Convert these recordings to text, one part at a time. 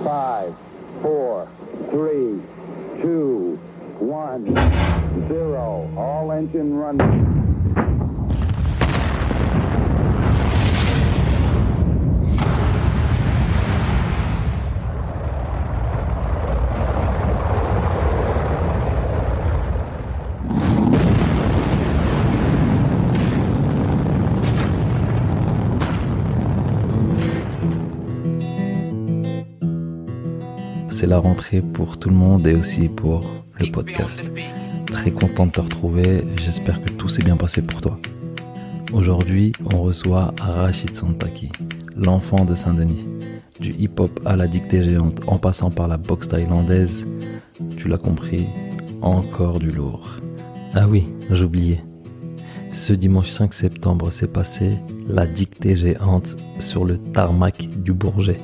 5, 4, 3, 2, 1, 0. All engine running. C'est la rentrée pour tout le monde et aussi pour le podcast. Très content de te retrouver, j'espère que tout s'est bien passé pour toi. Aujourd'hui, on reçoit Rachid Santaki, l'enfant de Saint-Denis. Du hip-hop à la dictée géante, en passant par la boxe thaïlandaise, tu l'as compris, encore du lourd. Ah oui, j'oubliais. Ce dimanche 5 septembre s'est passé la dictée géante sur le tarmac du Bourget,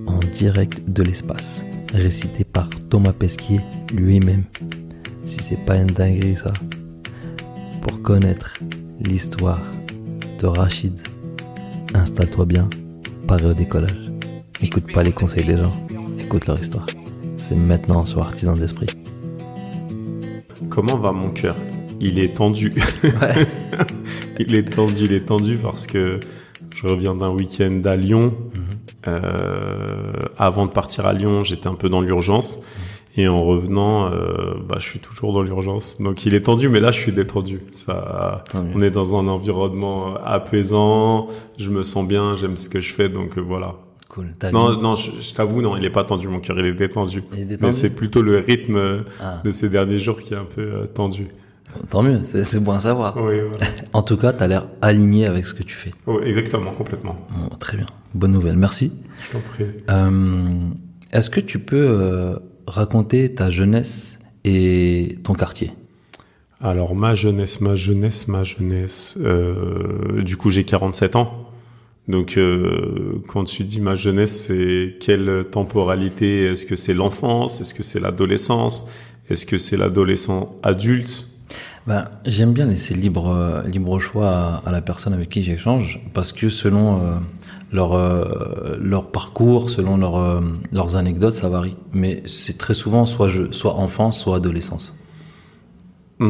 en direct de l'espace, récité par Thomas Pesquet lui-même. Si c'est pas une dinguerie ça. Pour connaître l'histoire de Rachid, installe-toi bien, paré au décollage. Écoute pas les conseils des gens, écoute leur histoire. C'est maintenant sur Artisan d'Esprit. Comment va mon cœur ? Il est tendu. Ouais. Il est tendu parce que je reviens d'un week-end à Lyon. Avant de partir à Lyon, j'étais un peu dans l'urgence. Et en revenant, je suis toujours dans l'urgence. Donc il est tendu, mais là je suis détendu. On est dans un environnement apaisant. Je me sens bien, j'aime ce que je fais, donc voilà. Cool. Je t'avoue, non, il est pas tendu, mon cœur, il est détendu. Mais c'est plutôt le rythme de ces derniers jours qui est un peu tendu. Tant mieux, c'est bon à savoir. Oui, voilà. En tout cas, t'as l'air aligné avec ce que tu fais. Oui, exactement, complètement. Bon, très bien, bonne nouvelle, merci. Je t'en prie. Est-ce que tu peux raconter ta jeunesse et ton quartier ? Alors, ma jeunesse. Du coup, j'ai 47 ans. Donc, quand tu dis ma jeunesse, c'est quelle temporalité ? Est-ce que c'est l'enfance ? Est-ce que c'est l'adolescence ? Est-ce que c'est l'adolescent adulte ? J'aime bien laisser libre choix à la personne avec qui j'échange, parce que selon leur parcours, selon leurs anecdotes, ça varie. Mais c'est très souvent soit enfance, soit adolescence. Je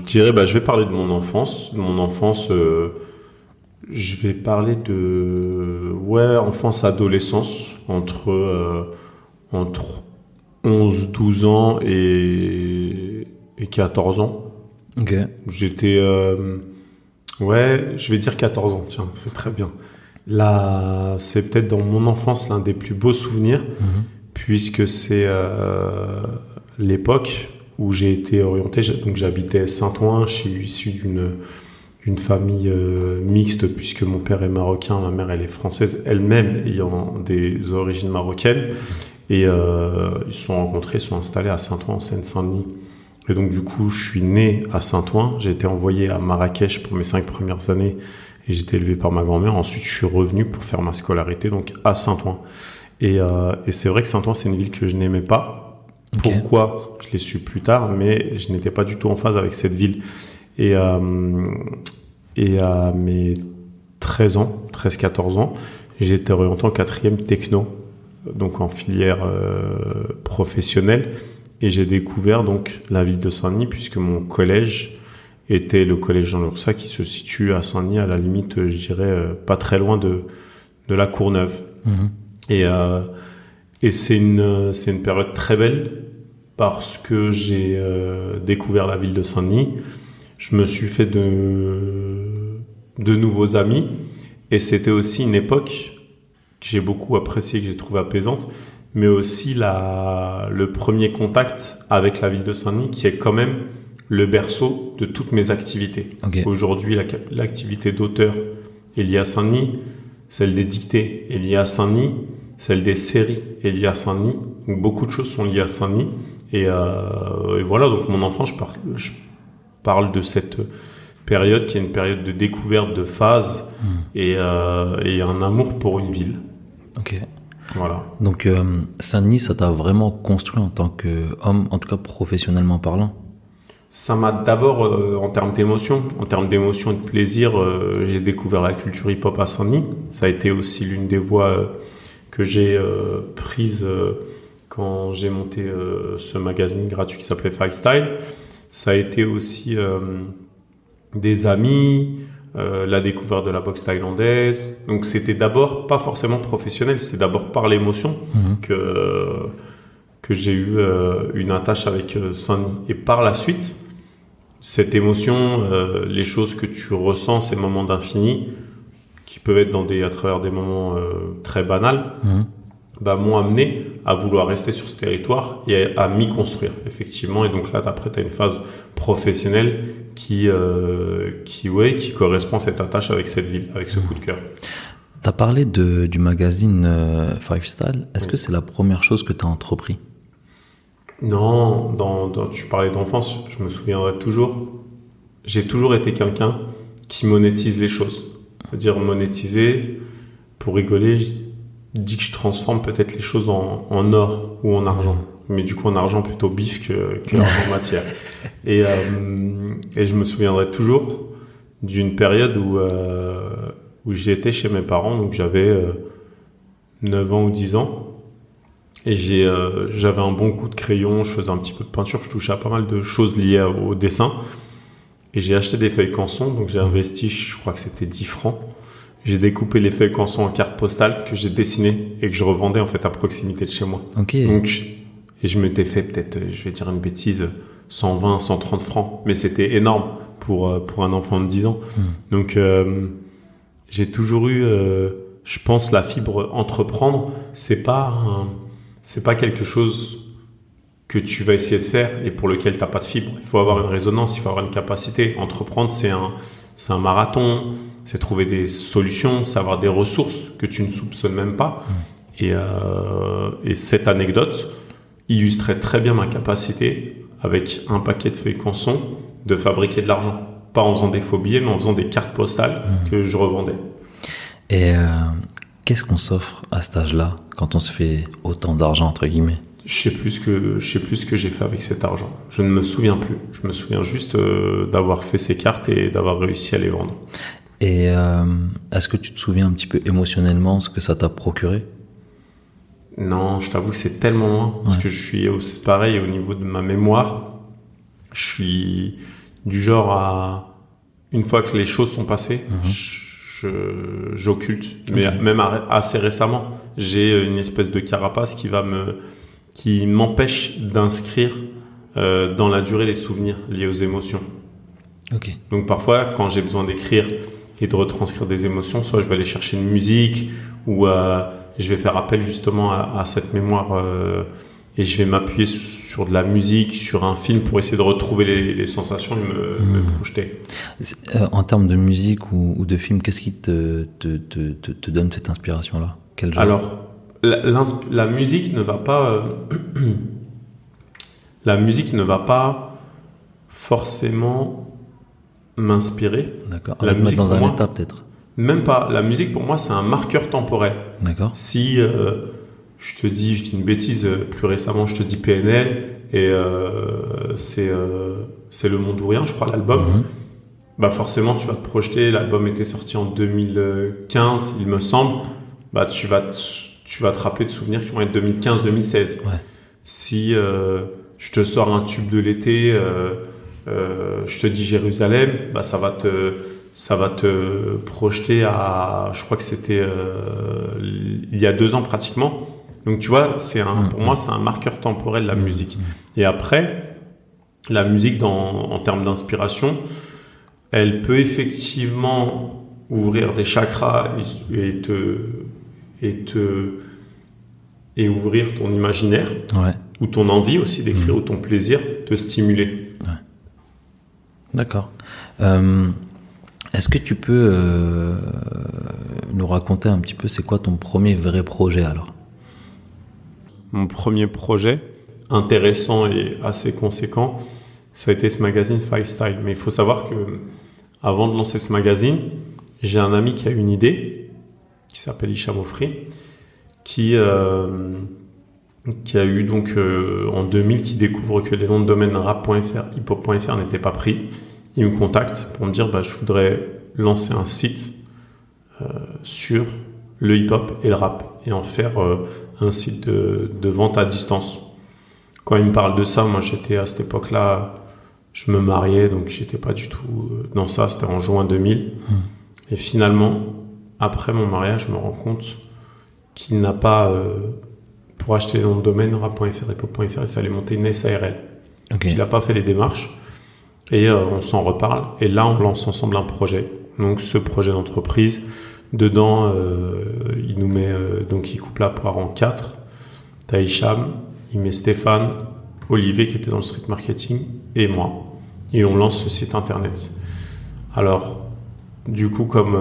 dirais, je vais parler de mon enfance. Je vais parler de enfance-adolescence entre 11, 12 ans et 14 ans. Ok. J'étais... je vais dire 14 ans, tiens, c'est très bien. Là, c'est peut-être dans mon enfance l'un des plus beaux souvenirs, puisque c'est l'époque où j'ai été orienté. Donc j'habitais Saint-Ouen, je suis issu d'une famille mixte, puisque mon père est marocain, ma mère elle est française, elle-même ayant des origines marocaines. Et ils se sont rencontrés, ils sont installés à Saint-Ouen, en Seine-Saint-Denis. Et donc du coup, je suis né à Saint-Ouen. J'ai été envoyé à Marrakech pour mes 5 premières années et j'ai été élevé par ma grand-mère. Ensuite, je suis revenu pour faire ma scolarité, donc à Saint-Ouen. Et c'est vrai que Saint-Ouen, c'est une ville que je n'aimais pas. Okay. Pourquoi ? Je l'ai su plus tard, mais je n'étais pas du tout en phase avec cette ville. Et à mes 13-14 ans, j'ai été orienté en 4e techno, donc en filière professionnelle, et j'ai découvert donc la ville de Saint-Denis, puisque mon collège était le collège Jean Lursa, qui se situe à Saint-Denis, à la limite, je dirais, pas très loin de la Courneuve. Et c'est une période très belle, parce que j'ai découvert la ville de Saint-Denis. Je me suis fait de nouveaux amis, et c'était aussi une époque que j'ai beaucoup appréciée, que j'ai trouvée apaisante, mais aussi le premier contact avec la ville de Saint-Denis, qui est quand même le berceau de toutes mes activités. Okay. Aujourd'hui, l'activité d'auteur est liée à Saint-Denis, celle des dictées est liée à Saint-Denis, celle des séries est liée à Saint-Denis. Donc beaucoup de choses sont liées à Saint-Denis. Et voilà, donc mon enfant, je parle de cette période qui est une période de découverte, de phase et un amour pour une ville. Ok. Voilà. Donc Saint-Denis, ça t'a vraiment construit en tant qu'homme, en tout cas professionnellement parlant? Ça m'a d'abord, en termes d'émotion et de plaisir, j'ai découvert la culture hip-hop à Saint-Denis. Ça a été aussi l'une des voies que j'ai prises quand j'ai monté ce magazine gratuit qui s'appelait Five Style. Ça a été aussi des amis, la découverte de la boxe thaïlandaise. Donc c'était d'abord pas forcément professionnel, c'était d'abord par l'émotion que j'ai eu une attache avec Saint-Denis. Et par la suite, cette émotion, les choses que tu ressens, ces moments d'infini, qui peuvent être à travers des moments très banals, m'ont amené à vouloir rester sur ce territoire et à m'y construire, effectivement. Et donc là, après, tu as une phase professionnelle qui correspond à cette attache avec cette ville, avec ce coup de cœur. Tu as parlé du magazine Five Style. Est-ce que c'est la première chose que tu as entrepris? Non, tu parlais d'enfance, je me souviendrai toujours. J'ai toujours été quelqu'un qui monétise les choses. C'est-à-dire monétiser, pour rigoler, je dis que je transforme peut-être les choses en or ou en argent. Mais du coup, en argent plutôt bif que en matière. Et je me souviendrai toujours d'une période où j'étais chez mes parents, donc j'avais 9 ans ou 10 ans. Et j'avais un bon coup de crayon, je faisais un petit peu de peinture, je touchais à pas mal de choses liées au dessin. Et j'ai acheté des feuilles canson, donc j'ai investi, je crois que c'était 10 francs. J'ai découpé les feuilles canson en cartes postales que j'ai dessinées et que je revendais en fait à proximité de chez moi. Okay. Donc, et je m'étais fait peut-être, je vais dire une bêtise, 120, 130 francs. Mais c'était énorme pour un enfant de 10 ans. Donc j'ai toujours eu, je pense, la fibre entreprendre. C'est pas quelque chose que tu vas essayer de faire et pour lequel t'as pas de fibre. Il faut avoir une résonance, il faut avoir une capacité. Entreprendre, c'est un marathon, c'est trouver des solutions, c'est avoir des ressources que tu ne soupçonnes même pas. Et cette anecdote illustrait très bien ma capacité, avec un paquet de feuilles canson, de fabriquer de l'argent. Pas en faisant des faux billets, mais en faisant des cartes postales que je revendais. Et qu'est-ce qu'on s'offre à cet âge-là quand on se fait autant d'argent, entre guillemets? Je sais plus ce que j'ai fait avec cet argent. Je ne me souviens plus. Je me souviens juste d'avoir fait ces cartes et d'avoir réussi à les vendre. Et est-ce que tu te souviens un petit peu émotionnellement ce que ça t'a procuré? Non, je t'avoue que c'est tellement loin. Parce que je suis pareil au niveau de ma mémoire. Je suis du genre à, une fois que les choses sont passées, j'occulte. Mais même assez récemment, j'ai une espèce de carapace qui m'empêche d'inscrire dans la durée les souvenirs liés aux émotions. Okay. Donc parfois, quand j'ai besoin d'écrire et de retranscrire des émotions, soit je vais aller chercher une musique ou je vais faire appel justement à cette mémoire et je vais m'appuyer sur de la musique, sur un film pour essayer de retrouver les sensations et me projeter. En termes de musique ou de film, qu'est-ce qui te donne cette inspiration-là? Quel genre? Alors, la musique ne va pas la musique ne va pas forcément m'inspirer. D'accord. La musique dans un état peut-être. Même pas. La musique pour moi c'est un marqueur temporel. D'accord. Si je dis une bêtise, plus récemment je te dis PNL et c'est Le Monde ou Rien, je crois, l'album. Bah forcément tu vas te projeter. L'album était sorti en 2015, il me semble. Bah tu vas te rappeler de souvenirs qui vont être 2015-2016. Ouais. Si je te sors un tube de l'été, je te dis Jérusalem, bah ça va te projeter à, je crois que c'était il y a 2 ans pratiquement. Donc tu vois, pour moi c'est un marqueur temporel la musique. Et après, la musique en termes d'inspiration, elle peut effectivement ouvrir des chakras et ouvrir ton imaginaire, ou ton envie aussi d'écrire, ou ton plaisir, te stimuler. Ouais. D'accord. Est-ce que tu peux nous raconter un petit peu c'est quoi ton premier vrai projet alors? Mon premier projet, intéressant et assez conséquent, ça a été ce magazine Five Style. Mais il faut savoir que avant de lancer ce magazine, j'ai un ami qui a une idée, qui s'appelle Hicham Ofri, qui a eu donc en 2000, qui découvre que les noms de domaine rap.fr, hiphop.fr n'étaient pas pris. Il me contacte pour me dire je voudrais lancer un site sur le hip-hop et le rap. et en faire un site de vente à distance. Quand il me parle de ça, moi j'étais à cette époque-là, je me mariais, donc j'étais pas du tout dans ça, c'était en juin 2000. Et finalement, après mon mariage, je me rends compte qu'il n'a pas, pour acheter le nom de domaine, rap.fr et pop.fr, il fallait monter une SARL. Okay. Il n'a pas fait les démarches. Et on s'en reparle. Et là, on lance ensemble un projet. Donc, ce projet d'entreprise, dedans, il nous met, donc il coupe la poire en 4. T'as Hicham, il met Stéphane, Olivier qui était dans le street marketing et moi. Et on lance ce site internet. Alors, du coup, comme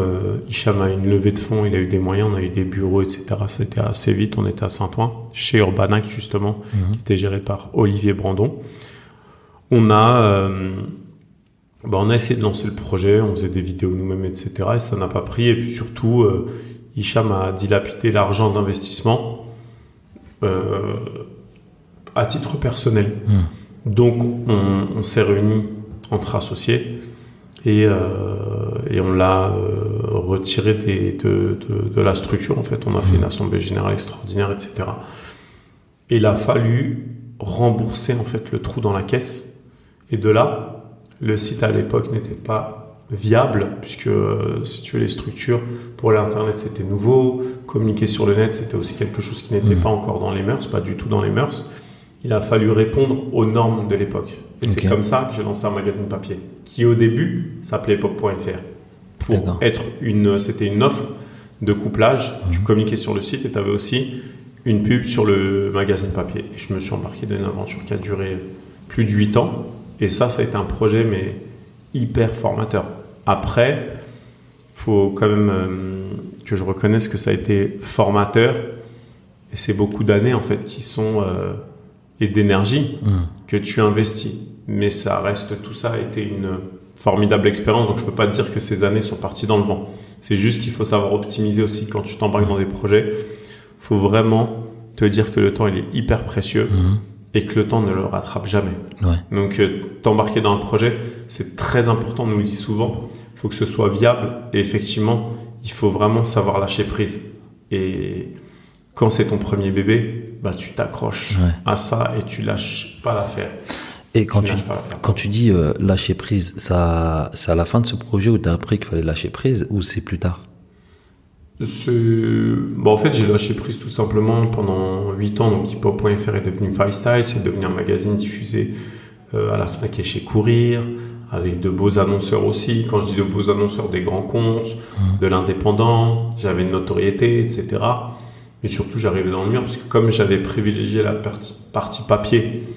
Hicham a une levée de fonds, il a eu des moyens, on a eu des bureaux, etc. C'était assez vite. On était à Saint-Ouen, chez Urbanac justement, qui était géré par Olivier Brandon. On a essayé de lancer le projet, on faisait des vidéos nous-mêmes, etc. Et ça n'a pas pris. Et puis surtout, Hicham a dilapidé l'argent d'investissement à titre personnel. Donc, on s'est réunis entre associés et on l'a retiré de la structure. En fait, on a fait une assemblée générale extraordinaire, etc. Et il a fallu rembourser en fait le trou dans la caisse. Et de là, le site à l'époque n'était pas viable, puisque si tu veux, les structures pour l'internet c'était nouveau, communiquer sur le net c'était aussi quelque chose qui n'était pas encore dans les mœurs, pas du tout dans les mœurs. Il a fallu répondre aux normes de l'époque. Et c'est comme ça que j'ai lancé un magazine papier, qui au début s'appelait pop.fr. Pour être c'était une offre de couplage. Tu communiquais sur le site et tu avais aussi une pub sur le magazine papier. Et je me suis embarqué dans une aventure qui a duré plus de 8 ans. Et ça a été un projet, mais hyper formateur. Après, faut quand même que je reconnaisse que ça a été formateur. Et c'est beaucoup d'années, en fait, qui sont... et d'énergie que tu investis. Mais ça reste... Tout ça a été une formidable expérience. Donc, je peux pas te dire que ces années sont parties dans le vent. C'est juste qu'il faut savoir optimiser aussi. Quand tu t'embarques dans des projets, faut vraiment te dire que le temps, il est hyper précieux. Et que le temps ne le rattrape jamais. Ouais. Donc, t'embarquer dans un projet, c'est très important, on nous le dit souvent. Il faut que ce soit viable. Et effectivement, il faut vraiment savoir lâcher prise. Et quand c'est ton premier bébé, bah, tu t'accroches à ça et tu lâches pas l'affaire. Et quand tu dis lâcher prise, c'est à la fin de ce projet où tu as appris qu'il fallait lâcher prise ou c'est plus tard? En fait, j'ai lâché prise tout simplement pendant 8 ans. Donc, hiphop.fr est devenu Fivestyle. C'est devenu un magazine diffusé à la Fnac et chez Courir, avec de beaux annonceurs aussi. Quand je dis de beaux annonceurs, des grands comptes, de l'indépendant. J'avais une notoriété, etc. Mais surtout, j'arrivais dans le mur parce que comme j'avais privilégié la partie papier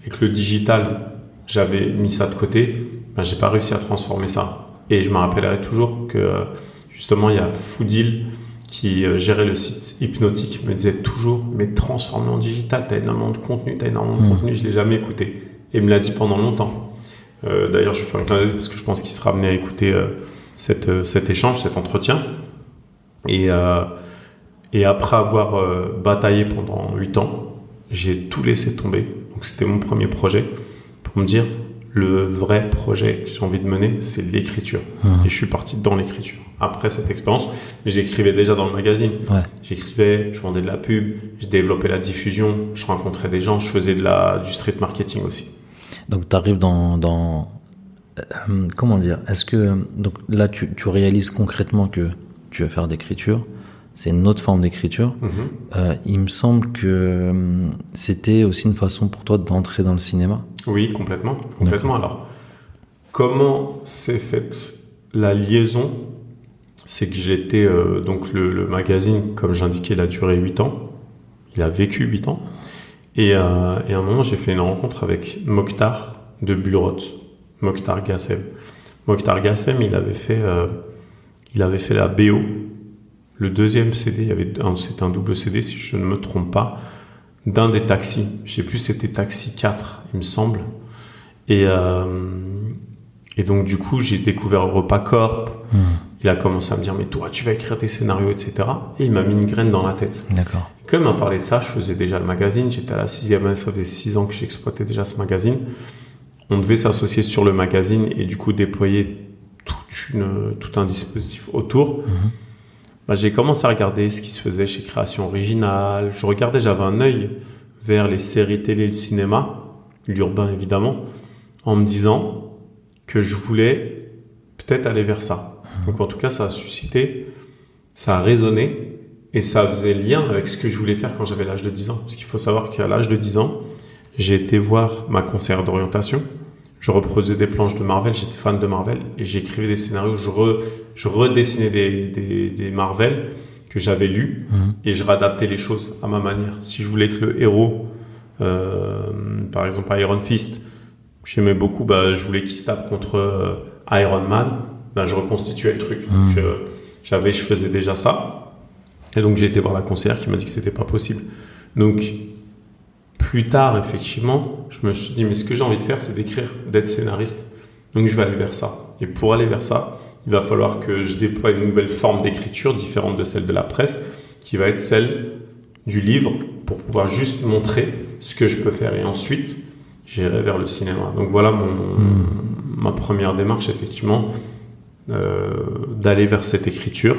et que le digital, j'avais mis ça de côté, j'ai pas réussi à transformer ça. Et je me rappellerai toujours que... Justement, il y a Foodil qui gérait le site Hypnotique, me disait toujours, mais transforme en digital, t'as énormément de contenu, je l'ai jamais écouté. Et il me l'a dit pendant longtemps. D'ailleurs, je vais faire un clin d'œil parce que je pense qu'il sera amené à écouter cet échange, cet entretien. Et après avoir bataillé pendant 8 ans, j'ai tout laissé tomber. Donc, c'était mon premier projet pour me dire, le vrai projet que j'ai envie de mener, c'est l'écriture. Et je suis parti dans l'écriture. Après cette expérience, mais j'écrivais déjà dans le magazine. J'écrivais, je vendais de la pub, je développais la diffusion, je rencontrais des gens, je faisais du street marketing aussi. Donc tu arrives dans comment dire, est-ce que donc là tu réalises concrètement que tu vas faire d'écriture, c'est une autre forme d'écriture. Il me semble que c'était aussi une façon pour toi d'entrer dans le cinéma. Oui, complètement. Alors, comment s'est faite la liaison? C'est que j'étais donc le magazine, comme j'indiquais, il a duré 8 ans. Il a vécu 8 ans. Et à un moment, j'ai fait une rencontre avec Mokhtar de Bulrot, Mokhtar Gassem. Mokhtar Gassem, il avait fait la BO. Le deuxième CD, c'était un double CD, si je ne me trompe pas, d'un des taxis. Je sais plus, c'était Taxi 4, il me semble. Et donc, du coup, j'ai découvert EuropaCorp. Il a commencé à me dire, mais toi, tu vas écrire des scénarios, etc. Et il m'a mis une graine dans la tête. D'accord. Et quand il m'a parlé de ça, je faisais déjà le magazine. J'étais à la 6e année, ça faisait 6 ans que j'exploitais déjà ce magazine. On devait s'associer sur le magazine et du coup déployer tout un dispositif autour. j'ai commencé à regarder ce qui se faisait chez Création Originale. J'avais un œil vers les séries télé et le cinéma, l'urbain évidemment, en me disant que je voulais peut-être aller vers ça. Donc en tout cas, ça a résonné et ça faisait lien avec ce que je voulais faire quand j'avais l'âge de 10 ans. Parce qu'il faut savoir qu'à l'âge de 10 ans, j'ai été voir ma conseillère d'orientation. Je reproduisais des planches de Marvel, j'étais fan de Marvel et j'écrivais des scénarios, je redessinais des Marvel que j'avais lus et je réadaptais les choses à ma manière. Si je voulais que le héros, par exemple Iron Fist, j'aimais beaucoup, je voulais qu'il se tape contre Iron Man, je reconstituais le truc. Donc je faisais déjà ça. Et donc j'ai été voir la conseillère qui m'a dit que c'était pas possible. Donc plus tard, effectivement, je me suis dit, mais ce que j'ai envie de faire, c'est d'écrire, d'être scénariste. Donc, je vais aller vers ça. Et pour aller vers ça, il va falloir que je déploie une nouvelle forme d'écriture différente de celle de la presse, qui va être celle du livre, pour pouvoir juste montrer ce que je peux faire. Et ensuite, j'irai vers le cinéma. Donc, voilà ma première démarche, effectivement, d'aller vers cette écriture.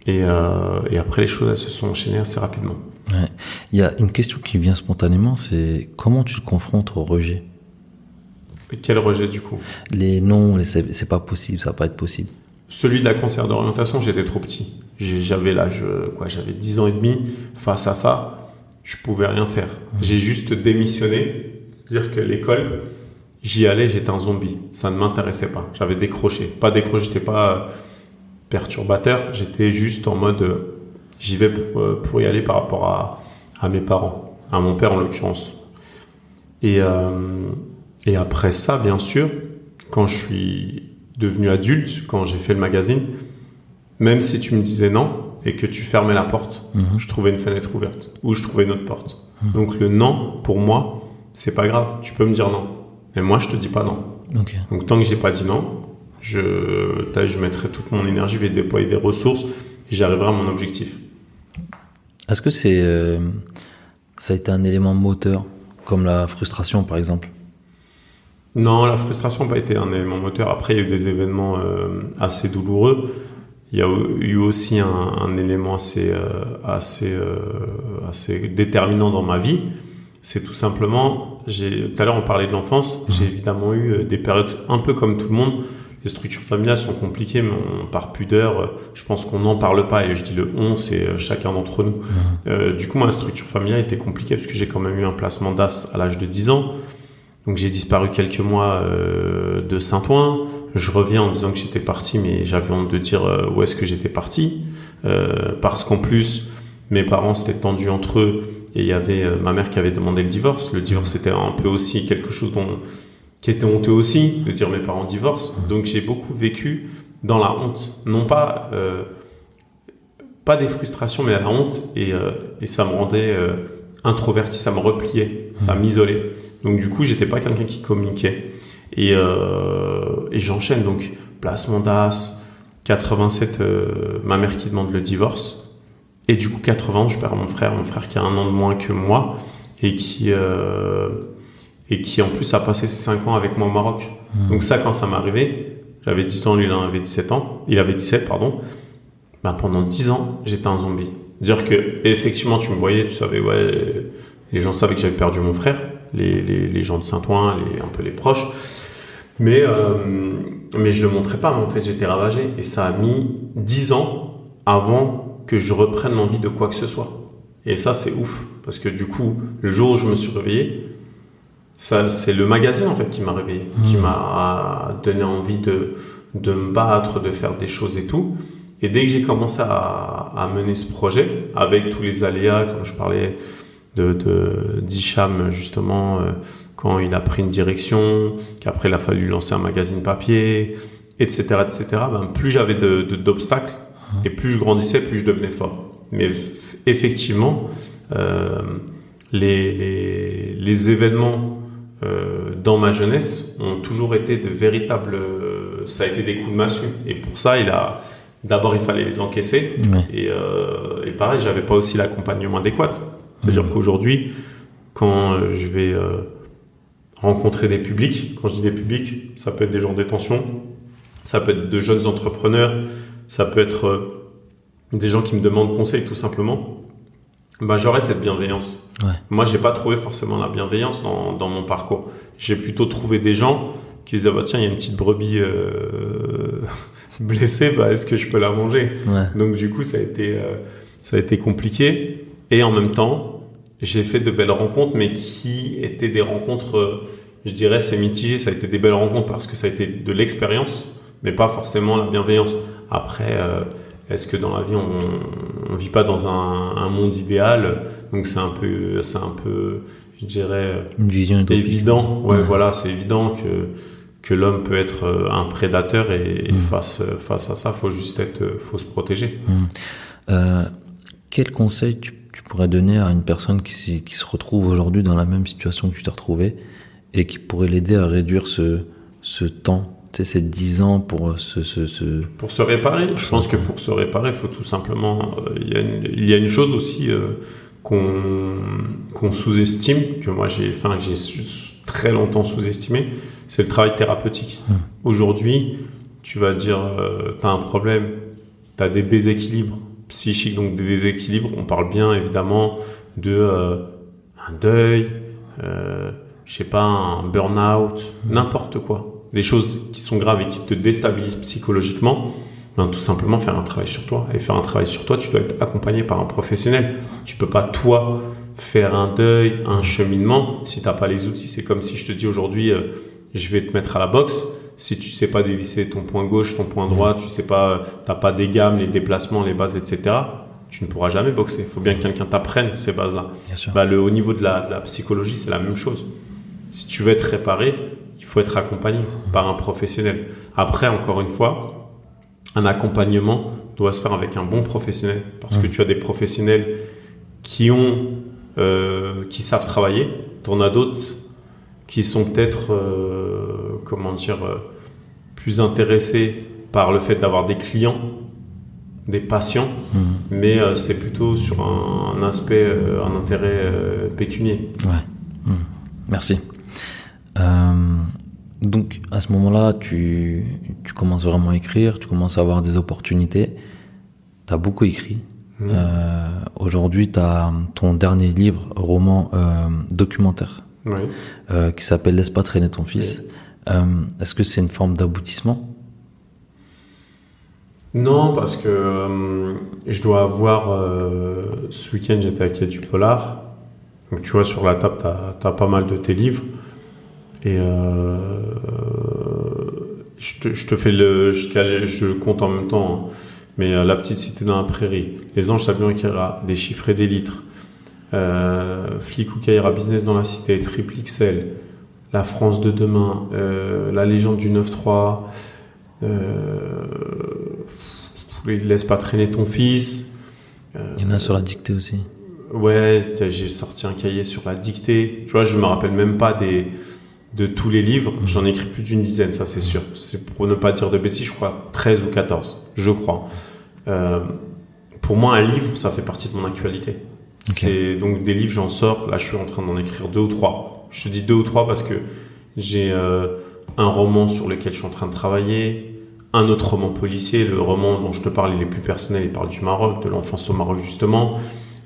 Et après, les choses, elles se sont enchaînées assez rapidement. Ouais. Il y a une question qui vient spontanément, c'est comment tu te confrontes au rejet? Et quel rejet, du coup? Les non, c'est pas possible, ça va pas être possible. Celui de la conseillère d'orientation, j'étais trop petit. J'avais 10 ans et demi. Face à ça, je pouvais rien faire. J'ai juste démissionné. C'est-à-dire que l'école, j'y allais, j'étais un zombie. Ça ne m'intéressait pas. J'avais décroché. Pas décroché, j'étais pas perturbateur. J'étais juste en mode, j'y vais pour y aller par rapport à mes parents. À mon père, en l'occurrence. Et après ça, bien sûr, quand je suis devenu adulte, quand j'ai fait le magazine, même si tu me disais non et que tu fermais la porte, je trouvais une fenêtre ouverte ou je trouvais une autre porte. Donc le non, pour moi, c'est pas grave. Tu peux me dire non. Mais moi, je te dis pas non. Okay. Donc tant que j'ai pas dit non, je mettrai toute mon énergie, je vais déployer des ressources et j'arriverai à mon objectif. Est-ce que ça a été un élément moteur, comme la frustration par exemple? Non, la frustration n'a pas été un élément moteur. Après, il y a eu des événements assez douloureux. Il y a eu aussi un élément assez déterminant dans ma vie. C'est tout simplement, tout à l'heure on parlait de l'enfance, j'ai évidemment eu des périodes un peu comme tout le monde. Les structures familiales sont compliquées, mais par pudeur, je pense qu'on n'en parle pas. Et je dis le on, c'est chacun d'entre nous. Du coup, ma structure familiale était compliquée parce que j'ai quand même eu un placement d'AS à l'âge de 10 ans. Donc j'ai disparu quelques mois de Saint-Ouen. Je reviens en disant que j'étais parti, mais j'avais honte de dire où est-ce que j'étais parti. Parce qu'en plus, mes parents s'étaient tendus entre eux et il y avait ma mère qui avait demandé le divorce. Le divorce, c'était un peu aussi quelque chose qui était honteux aussi, de dire mes parents divorcent. Donc j'ai beaucoup vécu dans la honte. Non pas des frustrations, mais la honte. Et ça me rendait introverti, ça me repliait, ça m'isolait. Donc du coup, j'étais pas quelqu'un qui communiquait. Et j'enchaîne donc placement d'AS, 87, ma mère qui demande le divorce. Et du coup, 80, je perds mon frère qui a 1 an de moins que moi et qui en plus a passé ses 5 ans avec moi au Maroc. Donc ça, quand ça m'est arrivé, j'avais 10 ans, lui il en avait 17 ans, il avait 17, pardon. Pendant 10 ans, j'étais un zombie. Dire que effectivement, tu me voyais, tu savais, les gens savaient que j'avais perdu mon frère, les gens de Saint-Ouen, un peu les proches. Mais je le montrais pas, mais en fait, j'étais ravagé. Et ça a mis 10 ans avant que je reprenne l'envie de quoi que ce soit. Et ça, c'est ouf. Parce que du coup, le jour où je me suis réveillé, ça, c'est le magazine, en fait, qui m'a réveillé, qui m'a donné envie de me battre, de faire des choses et tout. Et dès que j'ai commencé à mener ce projet, avec tous les aléas, comme je parlais d'Hicham, justement, quand il a pris une direction, qu'après il a fallu lancer un magazine papier, etc., plus j'avais d'obstacles, et plus je grandissais, plus je devenais fort. Mais effectivement, les événements dans ma jeunesse ont toujours été de véritables... ça a été des coups de massue. Et pour ça, d'abord, il fallait les encaisser. Ouais. Et pareil, j'avais pas aussi l'accompagnement adéquat. C'est-à-dire qu'aujourd'hui, quand je vais rencontrer des publics, quand je dis des publics, ça peut être des gens en détention, ça peut être de jeunes entrepreneurs, ça peut être des gens qui me demandent conseil tout simplement, j'aurais cette bienveillance. Ouais. Moi, j'ai pas trouvé forcément la bienveillance dans mon parcours. J'ai plutôt trouvé des gens qui se disaient tiens, il y a une petite brebis blessée, est-ce que je peux la manger? Ouais. Donc du coup, ça a été compliqué. Et en même temps, j'ai fait de belles rencontres, mais qui étaient des rencontres, je dirais, c'est mitigé. Ça a été des belles rencontres parce que ça a été de l'expérience, mais pas forcément la bienveillance. Après, est-ce que dans la vie, on vit pas dans un monde idéal? Donc c'est un peu, je dirais, une vision utopique. Évident. Ouais, voilà, c'est évident que l'homme peut être un prédateur et face à ça, faut se protéger. Quel conseil tu pourrais donner à une personne qui se retrouve aujourd'hui dans la même situation que tu t'es retrouvé et qui pourrait l'aider à réduire ce temps? Tu sais, ces 10 ans pour Pour se réparer, je pense que pour se réparer, il faut tout simplement... Il y a une chose aussi qu'on sous-estime, que j'ai très longtemps sous-estimé, c'est le travail thérapeutique. Aujourd'hui, tu vas dire, tu as un problème, tu as des déséquilibres psychiques, donc des déséquilibres, on parle bien évidemment de un deuil, un burn-out, n'importe quoi. Des choses qui sont graves et qui te déstabilisent psychologiquement, tout simplement faire un travail sur toi. Et faire un travail sur toi, tu dois être accompagné par un professionnel. Tu peux pas, toi, faire un deuil, un cheminement, si t'as pas les outils. C'est comme si je te dis aujourd'hui, je vais te mettre à la boxe. Si tu sais pas dévisser ton point gauche, ton point droit, tu sais pas, t'as pas des gammes, les déplacements, les bases, etc., tu ne pourras jamais boxer. Il faut bien que quelqu'un t'apprenne ces bases-là. Bien sûr. Au niveau de la psychologie, c'est la même chose. Si tu veux être réparé, il faut être accompagné par un professionnel. Après, encore une fois, un accompagnement doit se faire avec un bon professionnel parce que tu as des professionnels qui savent travailler. Tu en as d'autres qui sont peut-être, plus intéressés par le fait d'avoir des clients, des patients, mais c'est plutôt sur un aspect, un intérêt pécunier. Ouais. Merci. Donc à ce moment-là, tu commences vraiment à écrire, tu commences à avoir des opportunités. Tu as beaucoup écrit. Aujourd'hui, tu as ton dernier livre, roman documentaire, qui s'appelle Laisse pas traîner ton fils. Est-ce que c'est une forme d'aboutissement? Non, parce que je dois avoir... ce week-end, j'étais à Quai du Polar. Donc tu vois, sur la table, t'as pas mal de tes livres. Et je compte en même temps, mais La petite cité dans la prairie, Les anges sablions Kira, Des chiffres et des litres, Flic ou Kaira, Business dans la cité, Triple XL, La France de demain, La légende du 9-3, Laisse pas traîner ton fils. Il y en a sur la dictée aussi. Ouais, j'ai sorti un cahier sur la dictée. Tu vois, je me rappelle même pas de tous les livres. J'en ai écrit plus d'une dizaine, ça c'est sûr. C'est pour ne pas dire de bêtises, je crois 13 ou 14, je crois. Pour moi, un livre, ça fait partie de mon actualité. Okay. C'est donc des livres, j'en sors. Là, je suis en train d'en écrire 2 ou 3. Je te dis 2 ou 3 parce que j'ai un roman sur lequel je suis en train de travailler, un autre roman policier. Le roman dont je te parle, il est plus personnel, il parle du Maroc, de l'enfance au Maroc justement.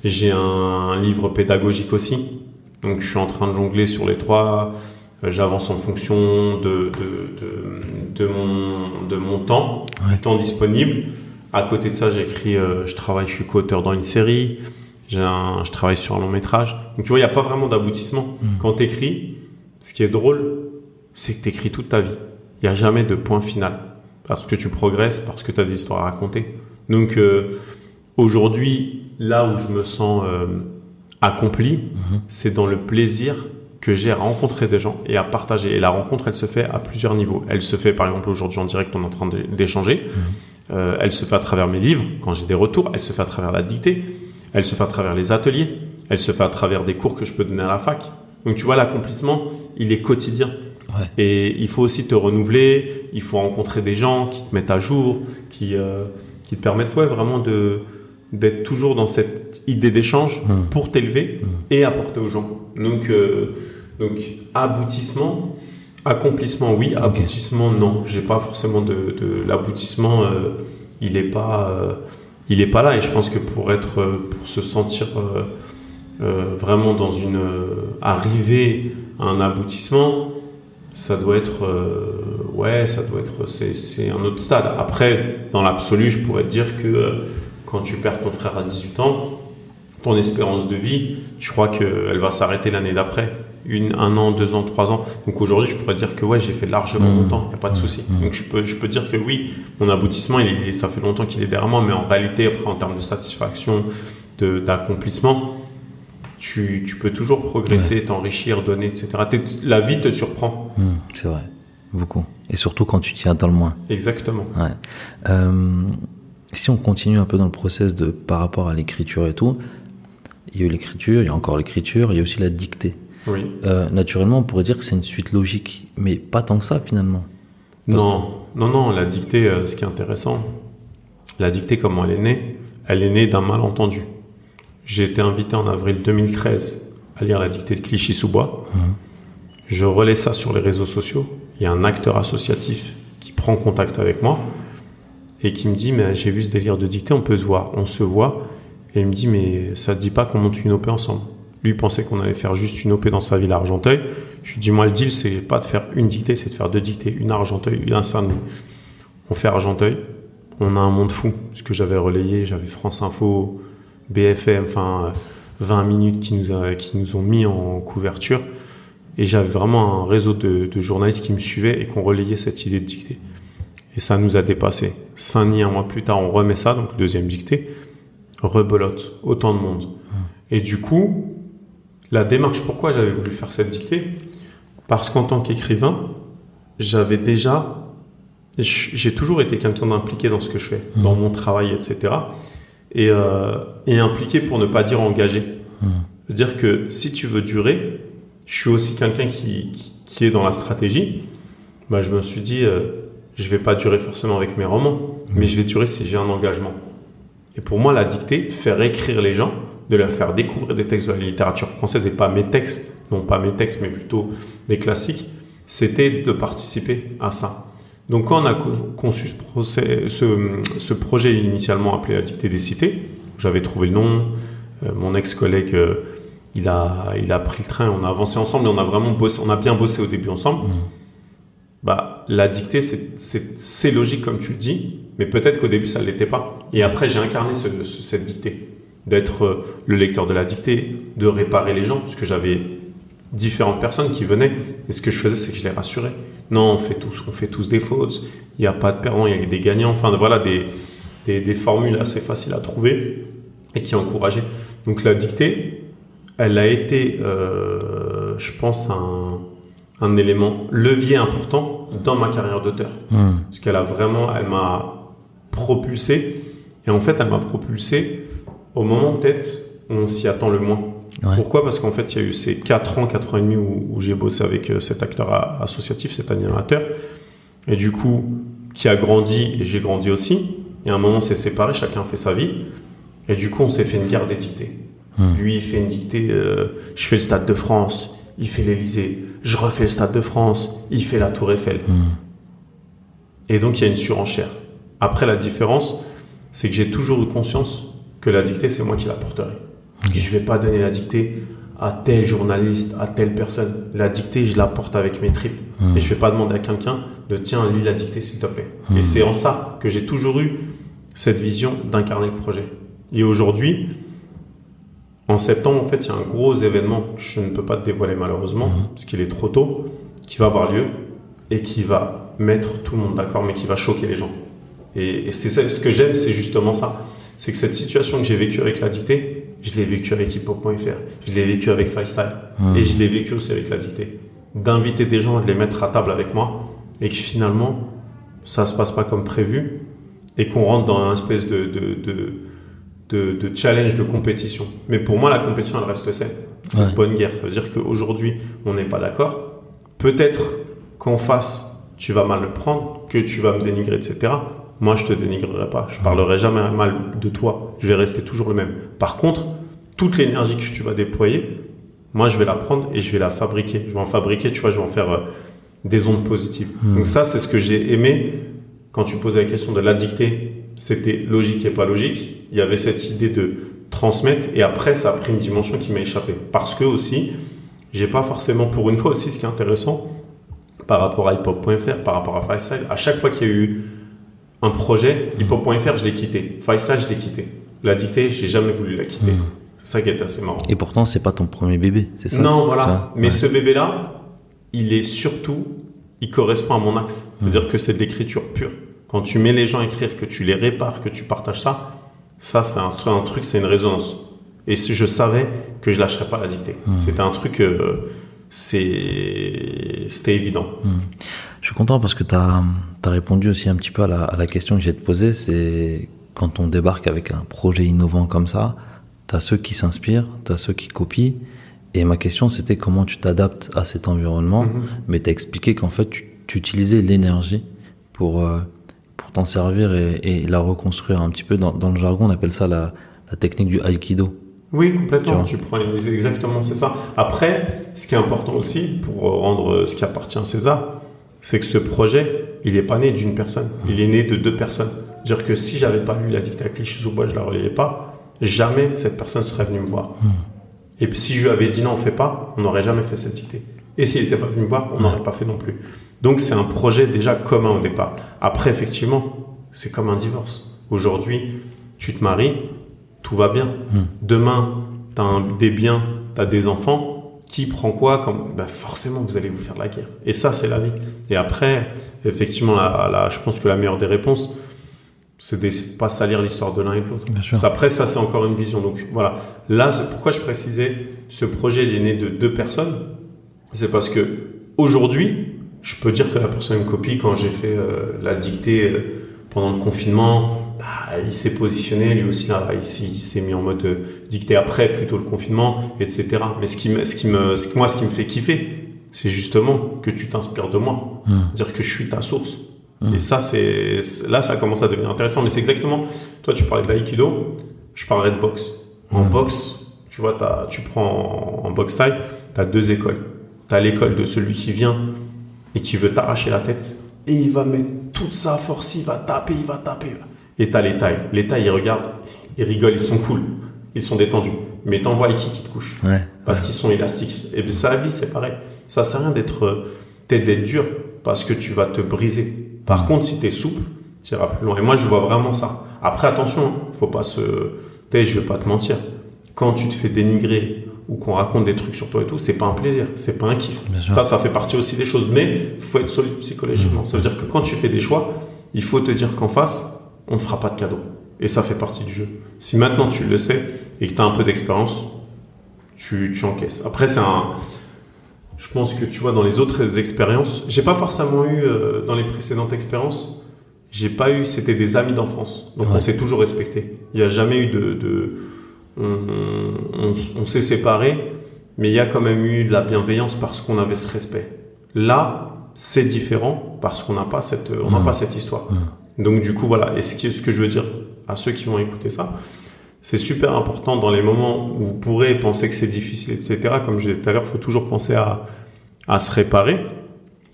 J'ai un livre pédagogique aussi. Donc, je suis en train de jongler sur les 3. J'avance en fonction de mon temps, du temps disponible. À côté de ça, j'écris, je suis co-auteur dans une série. Je travaille sur un long métrage. Donc, tu vois, il n'y a pas vraiment d'aboutissement. Quand tu écris, ce qui est drôle, c'est que tu écris toute ta vie. Il n'y a jamais de point final. Parce que tu progresses, parce que tu as des histoires à raconter. Donc, aujourd'hui, là où je me sens accompli, c'est dans le plaisir que j'ai à rencontrer des gens et à partager. Et la rencontre, elle se fait à plusieurs niveaux. Elle se fait, par exemple, aujourd'hui en direct, on est en train d'échanger. Elle se fait à travers mes livres, quand j'ai des retours. Elle se fait à travers la dictée. Elle se fait à travers les ateliers. Elle se fait à travers des cours que je peux donner à la fac. Donc, tu vois, l'accomplissement, il est quotidien. Ouais. Et il faut aussi te renouveler. Il faut rencontrer des gens qui te mettent à jour, qui te permettent vraiment d'être toujours dans cette idée d'échange pour t'élever et apporter aux gens. Donc aboutissement, accomplissement oui, aboutissement non. J'ai pas forcément de l'aboutissement. Il est pas il est pas là. Et je pense que pour se sentir vraiment arriver à un aboutissement, ça doit être c'est un autre stade. Après, dans l'absolu, je pourrais te dire que quand tu perds ton frère à 18 ans, ton espérance de vie, je crois qu'elle va s'arrêter l'année d'après. 1 an, 2 ans, 3 ans. Donc aujourd'hui, je pourrais dire que j'ai fait largement mon temps, il n'y a pas de souci. Donc je peux dire que oui, mon aboutissement, ça fait longtemps qu'il est derrière moi, mais en réalité, après, en termes de satisfaction, d'accomplissement, tu peux toujours progresser, t'enrichir, donner, etc. La vie te surprend. C'est vrai, beaucoup. Et surtout quand tu t'y attends le moins. Exactement. Ouais. Si on continue un peu dans le process par rapport à l'écriture et tout, il y a eu l'écriture, il y a encore l'écriture, il y a aussi la dictée. Oui. Naturellement, on pourrait dire que c'est une suite logique, mais pas tant que ça finalement. Non, la dictée, ce qui est intéressant, la dictée, comment elle est née d'un malentendu. J'ai été invité en avril 2013 à lire la dictée de Clichy-sous-Bois. Je relais ça sur les réseaux sociaux. Il y a un acteur associatif qui prend contact avec moi et qui me dit « mais j'ai vu ce délire de dictée, on peut se voir ». On se voit et il me dit « mais ça te dit pas qu'on monte une OP ensemble ?» Lui pensait qu'on allait faire juste une OP dans sa ville à Argenteuil. Je lui dis « moi le deal, c'est pas de faire une dictée, c'est de faire 2 dictées, une à Argenteuil, une à Saint-Denis ». On fait Argenteuil, on a un monde fou, parce que j'avais relayé, j'avais France Info, BFM, 20 minutes qui nous ont mis en couverture. Et j'avais vraiment un réseau de journalistes qui me suivaient et qui ont relayé cette idée de dictée. Et ça nous a dépassé. Saint-Denis, 1 mois plus tard, on remet ça, donc 2e dictée. Rebelote, autant de monde. Et du coup, la démarche, pourquoi j'avais voulu faire cette dictée? Parce qu'en tant qu'écrivain, j'ai toujours été quelqu'un d'impliqué dans ce que je fais, dans mon travail, etc. Et impliqué pour ne pas dire engagé. Dire que si tu veux durer, je suis aussi quelqu'un qui est dans la stratégie. Je me suis dit, je vais pas durer forcément avec mes romans, mais je vais durer si j'ai un engagement. Et pour moi, la dictée, de faire écrire les gens, de leur faire découvrir des textes de la littérature française et pas mes textes, mais plutôt des classiques, c'était de participer à ça. Donc quand on a conçu ce projet initialement appelé la dictée des cités, j'avais trouvé le nom, mon ex-collègue il a pris le train, on a avancé ensemble et on a vraiment bossé, on a bien bossé au début ensemble. La dictée c'est logique comme tu le dis, mais peut-être qu'au début ça ne l'était pas. Et après j'ai incarné cette dictée, d'être le lecteur de la dictée, de réparer les gens, parce que j'avais différentes personnes qui venaient et ce que je faisais c'est que je les rassurais. Non, on fait tous des fautes, il n'y a pas de perdants, il y a des gagnants, des formules assez faciles à trouver et qui encourageaient. Donc la dictée, elle a été, je pense, un élément levier important dans ma carrière d'auteur. Parce qu'elle m'a propulsé. Et en fait, elle m'a propulsé au moment peut-être où on s'y attend le moins. Ouais. Pourquoi ? Parce qu'en fait, il y a eu ces 4 ans et demi où j'ai bossé avec cet acteur associatif, cet animateur. Et du coup, qui a grandi et j'ai grandi aussi. Et à un moment, on s'est séparés, chacun fait sa vie. Et du coup, on s'est fait une guerre des dictées. Lui, il fait une dictée, je fais le Stade de France, il fait l'Élysée, je refais le Stade de France, il fait la Tour Eiffel. Et donc, il y a une surenchère. Après, la différence, c'est que j'ai toujours eu conscience que la dictée, c'est moi qui la porterai. Okay. Je ne vais pas donner la dictée à tel journaliste, à telle personne. La dictée, je la porte avec mes tripes. Et je ne vais pas demander à quelqu'un de tiens, lis la dictée, s'il te plaît. Et c'est en ça que j'ai toujours eu cette vision d'incarner le projet. Et aujourd'hui, en septembre, en fait, il y a un gros événement, je ne peux pas te dévoiler malheureusement, parce qu'il est trop tôt, qui va avoir lieu et qui va mettre tout le monde d'accord, mais qui va choquer les gens. Et c'est ça, ce que j'aime, c'est justement ça. C'est que cette situation que j'ai vécue avec la dictée, je l'ai vécue avec hiphop.fr, je l'ai vécue avec Freestyle, et je l'ai vécue aussi avec la dictée. D'inviter des gens et de les mettre à table avec moi, et que finalement, ça se passe pas comme prévu, et qu'on rentre dans une espèce de challenge de compétition. Mais pour moi, la compétition, elle reste saine. C'est une bonne guerre. Ça veut dire qu'aujourd'hui, on n'est pas d'accord. Peut-être qu'en face, tu vas mal le prendre, que tu vas me dénigrer, etc. Moi, je te dénigrerai pas. Je parlerai jamais mal de toi. Je vais rester toujours le même. Par contre, toute l'énergie que tu vas déployer, moi, je vais la prendre et je vais la fabriquer. Je vais en fabriquer, tu vois, je vais en faire des ondes positives. Donc ça, c'est ce que j'ai aimé quand tu posais la question de la dictée c'était logique et pas logique. Il y avait cette idée de transmettre et après, ça a pris une dimension qui m'a échappé. Parce que aussi, j'ai pas forcément, pour une fois aussi, ce qui est intéressant, par rapport à hiphop.fr, par rapport à Freestyle, à chaque fois qu'il y a eu un projet, hiphop.fr, je l'ai quitté. Freestyle, je l'ai quitté. La dictée, j'ai jamais voulu la quitter. C'est ça qui est assez marrant. Et pourtant, c'est pas ton premier bébé, c'est ça? Non, voilà. Ça, mais ce bébé-là, il correspond à mon axe. C'est-à-dire que c'est de l'écriture pure. Quand tu mets les gens à écrire, que tu les répares, que tu partages ça, c'est un truc, c'est une résonance. Et je savais que je lâcherais pas la dictée. C'était un truc, c'était évident. Je suis content parce que t'as répondu aussi un petit peu à la question que j'ai te posée. C'est quand on débarque avec un projet innovant comme ça, t'as ceux qui s'inspirent, t'as ceux qui copient. Et ma question, c'était comment tu t'adaptes à cet environnement. Mais t'as expliqué qu'en fait, tu utilisais l'énergie pour t'en servir et la reconstruire un petit peu. Dans le jargon, on appelle ça la technique du Aikido. Oui, complètement. Tu prends exactement, c'est ça. Après, ce qui est important aussi pour rendre ce qui appartient à César, c'est que ce projet, il n'est pas né d'une personne. Il est né de 2 personnes. C'est-à-dire que si j'avais pas lu la dictée à Clichy-sous-Bois, je la relayais pas, jamais cette personne serait venue me voir. Et puis si je lui avais dit non, on fait pas, on n'aurait jamais fait cette dictée. Et s'il n'était pas venu me voir, on n'aurait pas fait non plus. Donc c'est un projet déjà commun au départ. Après, effectivement, c'est comme un divorce. Aujourd'hui, tu te maries, tout va bien. Demain, tu as des biens, tu as des enfants, qui prend quoi forcément, vous allez vous faire de la guerre. Et ça, c'est la vie. Et après, effectivement, je pense que la meilleure des réponses, c'est d'essayer de pas salir l'histoire de l'un et de l'autre. Après, ça, c'est encore une vision. Donc voilà. Là, c'est pourquoi je précisais, ce projet, il est né de 2 personnes. C'est parce que aujourd'hui, je peux dire que la personne me copie. Quand j'ai fait la dictée pendant le confinement, il s'est positionné, lui aussi, là, il s'est mis en mode dictée après, plutôt le confinement, etc. Mais ce qui me fait kiffer, c'est justement que tu t'inspires de moi. Dire que je suis ta source. Et ça, là, ça commence à devenir intéressant. Mais c'est exactement, toi, tu parlais d'aïkido, je parlerais de boxe. En boxe, tu vois, tu prends en boxe thaï, t'as 2 écoles. T'as l'école de celui qui vient et qui veut t'arracher la tête. Et il va mettre toute sa force, il va taper. Et t'as les thaïs. Les thaïs, ils regardent, ils rigolent, ils sont cool. Ils sont détendus. Mais t'envoies les kicks qui te couchent. Parce qu'ils sont élastiques. Et bien, ça, la vie, c'est pareil. Ça sert à rien d'être dur parce que tu vas te briser. Par contre, si t'es souple, tu iras plus loin. Et moi, je vois vraiment ça. Après, attention, faut pas je vais pas te mentir. Quand tu te fais dénigrer ou qu'on raconte des trucs sur toi et tout, c'est pas un plaisir, c'est pas un kiff. Ça fait partie aussi des choses. Mais faut être solide psychologiquement. Ça veut dire que quand tu fais des choix, il faut te dire qu'en face, on ne fera pas de cadeau. Et ça fait partie du jeu. Si maintenant tu le sais et que tu as un peu d'expérience, tu encaisses. Après, je pense que tu vois, dans les autres expériences, j'ai pas forcément eu, dans les précédentes expériences, c'était des amis d'enfance. Donc on s'est toujours respecté. Il n'y a jamais eu on s'est séparés, mais il y a quand même eu de la bienveillance parce qu'on avait ce respect. Là, c'est différent parce qu'on n'a pas cette histoire. Donc du coup, voilà. Et ce que je veux dire à ceux qui vont écouter ça, c'est super important dans les moments où vous pourrez penser que c'est difficile, etc. Comme je disais tout à l'heure, il faut toujours penser à se réparer.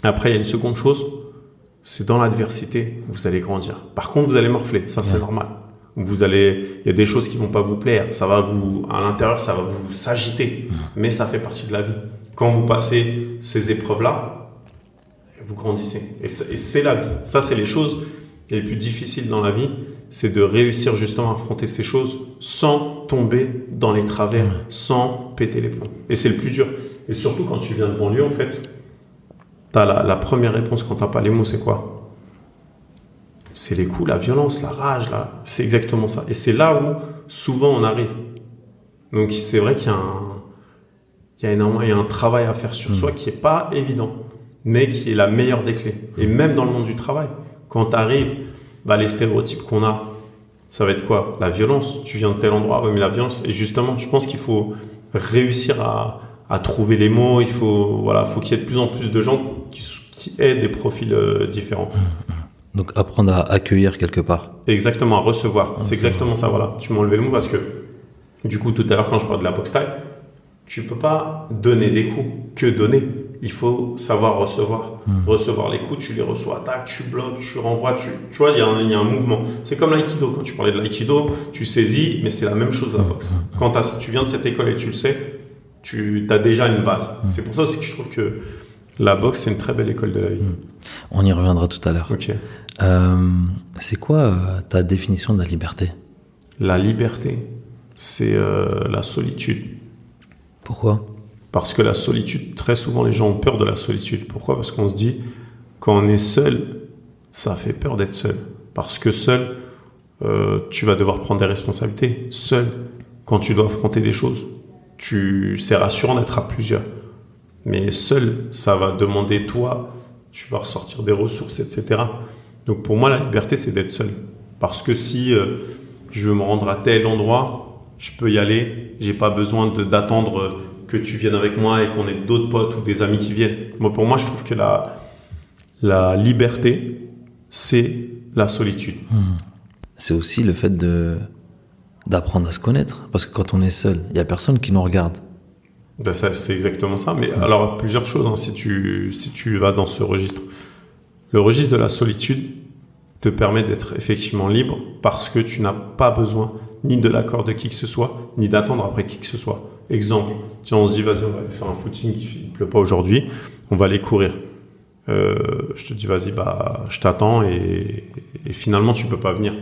Après, il y a une seconde chose, c'est dans l'adversité, vous allez grandir. Par contre, vous allez morfler, ça c'est normal. Il y a des choses qui vont pas vous plaire, à l'intérieur, ça va vous s'agiter, mais ça fait partie de la vie. Quand vous passez ces épreuves-là, vous grandissez. Et c'est la vie. Ça, c'est les choses les plus difficiles dans la vie, c'est de réussir justement à affronter ces choses sans tomber dans les travers, sans péter les plombs. Et c'est le plus dur. Et surtout quand tu viens de banlieue, en fait, t'as la première réponse quand t'as pas les mots, c'est quoi? C'est les coups, la violence, la rage, là. C'est exactement ça. Et c'est là où souvent on arrive. Donc c'est vrai qu'il y a un travail à faire sur soi qui est pas évident, mais qui est la meilleure des clés. Et même dans le monde du travail, quand t'arrives, les stéréotypes qu'on a, ça va être quoi? La violence. Tu viens de tel endroit, mais la violence. Et justement, je pense qu'il faut réussir à trouver les mots. Il faut qu'il y ait de plus en plus de gens qui aient des profils différents. Donc apprendre à accueillir quelque part. Exactement, à recevoir. C'est exactement ça, voilà. Tu m'as enlevé le mot parce que, du coup, tout à l'heure, quand je parle de la boxe thaï, tu peux pas donner des coups, que donner. il faut savoir recevoir. Recevoir les coups, tu les reçois, tac, tu bloques, tu renvoies, tu vois, il y a un mouvement. C'est comme l'aïkido. Quand tu parlais de l'aïkido, tu saisis, mais c'est la même chose la boxe. Quand tu viens de cette école et tu le sais, tu as déjà une base. C'est pour ça aussi que je trouve que la boxe, c'est une très belle école de la vie. On y reviendra tout à l'heure. Ok. C'est quoi ta définition de la liberté? La liberté, c'est la solitude. Pourquoi? Parce que la solitude, très souvent, les gens ont peur de la solitude. Pourquoi? Parce qu'on se dit, quand on est seul, ça fait peur d'être seul. Parce que seul, tu vas devoir prendre des responsabilités. Seul, quand tu dois affronter des choses, c'est rassurant d'être à plusieurs. Mais seul, ça va demander, toi, tu vas ressortir des ressources, etc. Donc pour moi, la liberté, c'est d'être seul. Parce que si je veux me rendre à tel endroit, je peux y aller. J'ai pas besoin d'attendre que tu viennes avec moi et qu'on ait d'autres potes ou des amis qui viennent. Pour moi, je trouve que la liberté, c'est la solitude. C'est aussi le fait d'apprendre à se connaître. Parce que quand on est seul, il y a personne qui nous regarde. Ben ça, c'est exactement ça. Mais alors, plusieurs choses, hein, si tu vas dans ce registre. Le registre de la solitude te permet d'être effectivement libre parce que tu n'as pas besoin ni de l'accord de qui que ce soit, ni d'attendre après qui que ce soit. Exemple, tiens, on se dit, vas-y, on va aller faire un footing, il pleut pas aujourd'hui, on va aller courir. Je te dis, vas-y, je t'attends et finalement, tu peux pas venir.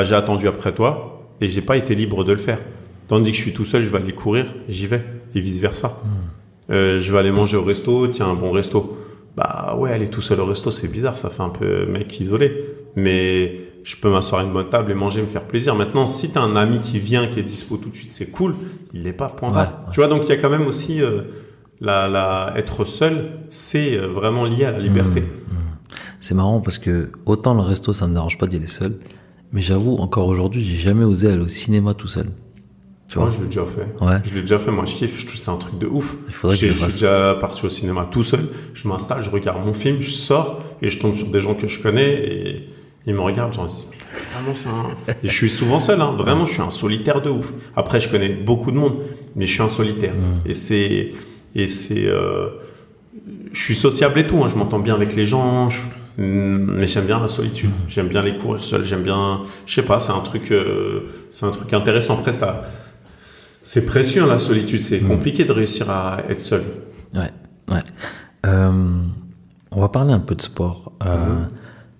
J'ai attendu après toi et j'ai pas été libre de le faire. Tandis que je suis tout seul, je vais aller courir, j'y vais et vice versa. Je vais aller manger au resto, tiens, un bon resto. Ouais, aller tout seul au resto, c'est bizarre, ça fait un peu mec isolé. Mais je peux m'asseoir à une bonne table et manger, me faire plaisir. Maintenant, si t'as un ami qui vient, qui est dispo tout de suite, c'est cool. Il l'est pas, point barre. Ouais. Tu vois, donc il y a quand même aussi être seul, c'est vraiment lié à la liberté. C'est marrant parce que autant le resto, ça me dérange pas d'y aller seul, mais j'avoue, encore aujourd'hui, j'ai jamais osé aller au cinéma tout seul. Moi, je l'ai déjà fait. Ouais. Je l'ai déjà fait. Moi, je kiffe. Je trouve que c'est un truc de ouf. Je suis déjà parti au cinéma tout seul. Je m'installe, je regarde mon film, je sors et je tombe sur des gens que je connais et ils me regardent. Genre, vraiment, c'est un... Et je suis souvent seul. Hein. Vraiment, je suis un solitaire de ouf. Après, je connais beaucoup de monde, mais je suis un solitaire. Et je suis sociable et tout. Hein. Je m'entends bien avec les gens. Mais j'aime bien la solitude. J'aime bien les courir seul. J'aime bien. Je sais pas. C'est un truc intéressant. Après, ça. C'est précieux, la solitude. C'est compliqué de réussir à être seul. Ouais. On va parler un peu de sport.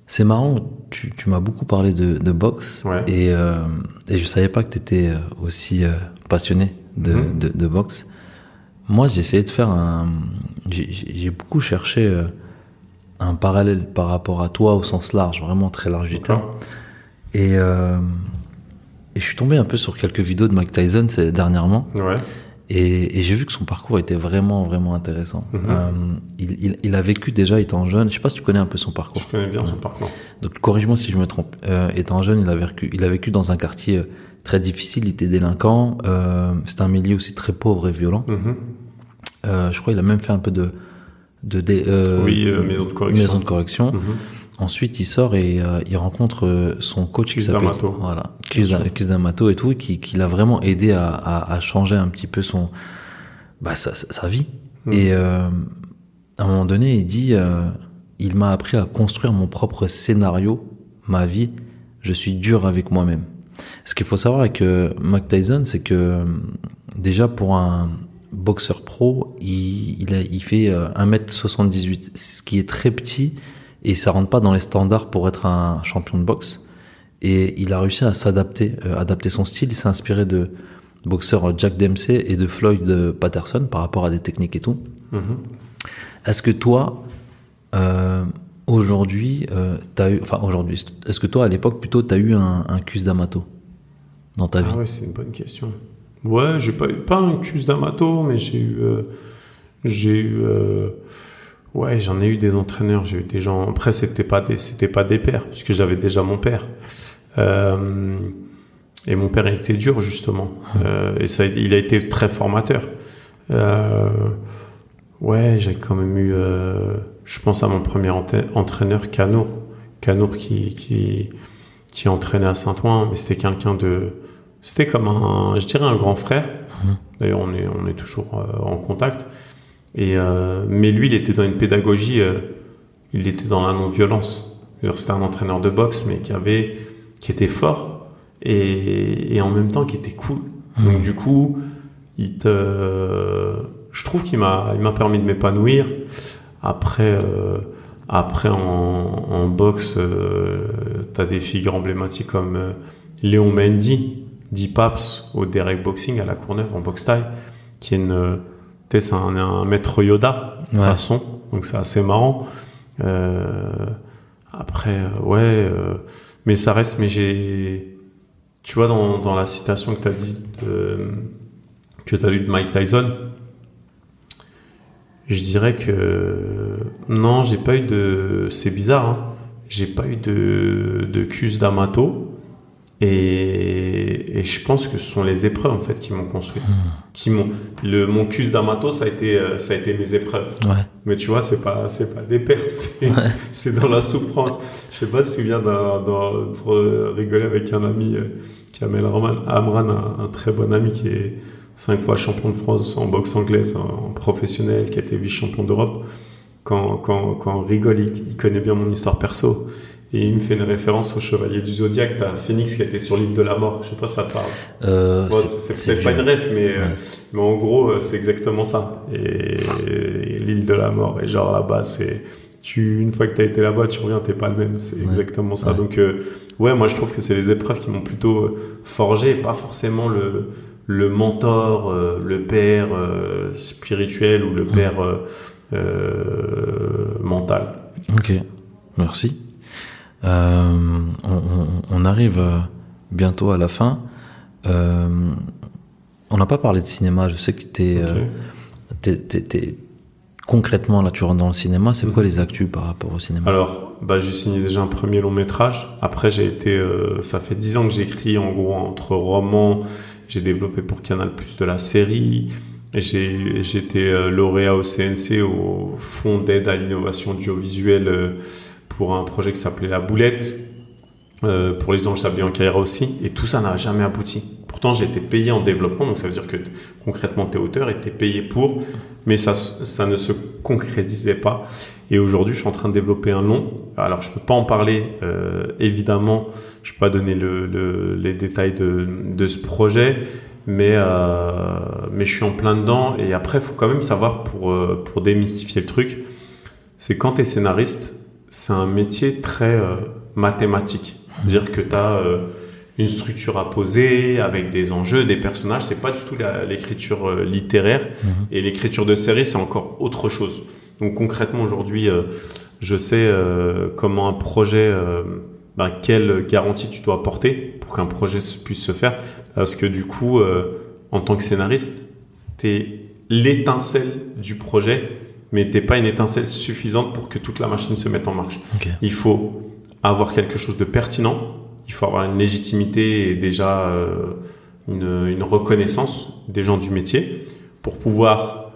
C'est marrant, tu m'as beaucoup parlé de boxe. Ouais. Et je savais pas que tu étais aussi passionné de boxe. Moi, j'ai essayé de faire j'ai beaucoup cherché un parallèle par rapport à toi au sens large, vraiment très large du terme. Et je suis tombé un peu sur quelques vidéos de Mike Tyson dernièrement. Ouais. Et j'ai vu que son parcours était vraiment, vraiment intéressant. Il a vécu déjà étant jeune. Je sais pas si tu connais un peu son parcours. Je connais bien son parcours. Donc, corrige-moi si je me trompe. Étant jeune, il a vécu dans un quartier très difficile. Il était délinquant. C'était un milieu aussi très pauvre et violent. Je crois qu'il a même fait un peu de maison de correction. Maison de correction. Ensuite, il sort et il rencontre son coach qui s'appelle Chris D'Amato et tout, qui l'a vraiment aidé à changer un petit peu sa vie. Et à un moment donné, il dit il m'a appris à construire mon propre scénario, ma vie. Je suis dur avec moi-même. Ce qu'il faut savoir avec Mike Tyson, c'est que déjà pour un boxeur pro, il fait 1m78, ce qui est très petit. Et ça rentre pas dans les standards pour être un champion de boxe. Et il a réussi à s'adapter, adapter son style. Il s'est inspiré de boxeurs Jack Dempsey et de Floyd Patterson par rapport à des techniques et tout. Est-ce que toi, aujourd'hui, est-ce que toi, à l'époque, plutôt, t'as eu un Cus D'Amato dans ta vie? Ah ouais, c'est une bonne question. Ouais, j'ai pas un Cus D'Amato, mais ouais, j'en ai eu des entraîneurs, j'ai eu des gens. Après, c'était pas des pères, puisque j'avais déjà mon père. Et mon père, il était dur, justement. Et il a été très formateur. Ouais, j'ai quand même eu, je pense à mon premier entraîneur, Canour qui entraînait à Saint-Ouen, mais c'était c'était comme je dirais un grand frère. D'ailleurs, on est toujours en contact. Mais lui, il était dans une pédagogie, il était dans la non-violence. C'est-à-dire, c'était un entraîneur de boxe, mais qui était fort et en même temps qui était cool. Donc du coup, je trouve qu'il m'a permis de m'épanouir. Après en boxe, t'as des figures emblématiques comme Léon Mendy, Paps au Derek Boxing à la Courneuve en boxe thaï, qui est c'est un maître Yoda de toute façon, donc c'est assez marrant. Mais ça reste. Mais tu vois, dans la citation que t'as dit, que t'as lu de Mike Tyson, je dirais que non, j'ai pas eu c'est bizarre, hein, j'ai pas eu de cus d'Amato, et je pense que ce sont les épreuves en fait qui m'ont construit, mon cus d'Amato, ça a été mes épreuves. Ouais. Mais tu vois, c'est pas des pères, c'est dans la souffrance. Je sais pas si tu te souviens pour rigoler avec un ami, Kamel Amran, un très bon ami qui est 5 fois champion de France en boxe anglaise, en professionnel, qui a été vice-champion d'Europe. Quand on rigole, il connaît bien mon histoire perso. Et il me fait une référence au Chevalier du Zodiaque. T'as Phoenix qui était sur l'île de la mort. Je sais pas si ça te parle. C'est peut-être pas une ref, mais en gros, c'est exactement ça. Et l'île de la mort. Et genre là-bas, une fois que t'as été là-bas, tu reviens, t'es pas le même. C'est exactement ça. Donc, moi, je trouve que c'est les épreuves qui m'ont plutôt forgé, pas forcément le mentor, le père spirituel ou le père mental. Ok, merci. On arrive bientôt à la fin. On n'a pas parlé de cinéma. Je sais que t'es concrètement là, tu rentres dans le cinéma. C'est quoi les actus par rapport au cinéma? Alors, j'ai signé déjà un premier long métrage. Après, ça fait 10 ans que j'écris, en gros, entre romans. J'ai développé pour Canal+ de la série. J'étais lauréat au CNC, au Fonds d'aide à l'innovation audiovisuelle, pour un projet qui s'appelait La Boulette, pour les Anges Sabliers en Caïra aussi, et tout ça n'a jamais abouti. Pourtant, j'ai été payé en développement, donc ça veut dire que concrètement, t'es auteur et t'es payé pour, mais ça ne se concrétisait pas. Et aujourd'hui, je suis en train de développer un long. Alors, je peux pas en parler, évidemment, je peux pas donner les détails de ce projet, mais je suis en plein dedans. Et après, il faut quand même savoir, pour démystifier le truc, c'est quand t'es scénariste, c'est un métier très mathématique. C'est-à-dire que tu as une structure à poser avec des enjeux, des personnages. C'est pas du tout l'écriture littéraire. Et l'écriture de série, c'est encore autre chose. Donc concrètement, aujourd'hui, je sais comment un projet, quelle garantie tu dois apporter pour qu'un projet puisse se faire. Parce que du coup, en tant que scénariste, tu es l'étincelle du projet, mais t'es pas une étincelle suffisante pour que toute la machine se mette en marche. Okay. Il faut avoir quelque chose de pertinent, il faut avoir une légitimité et déjà une reconnaissance des gens du métier pour pouvoir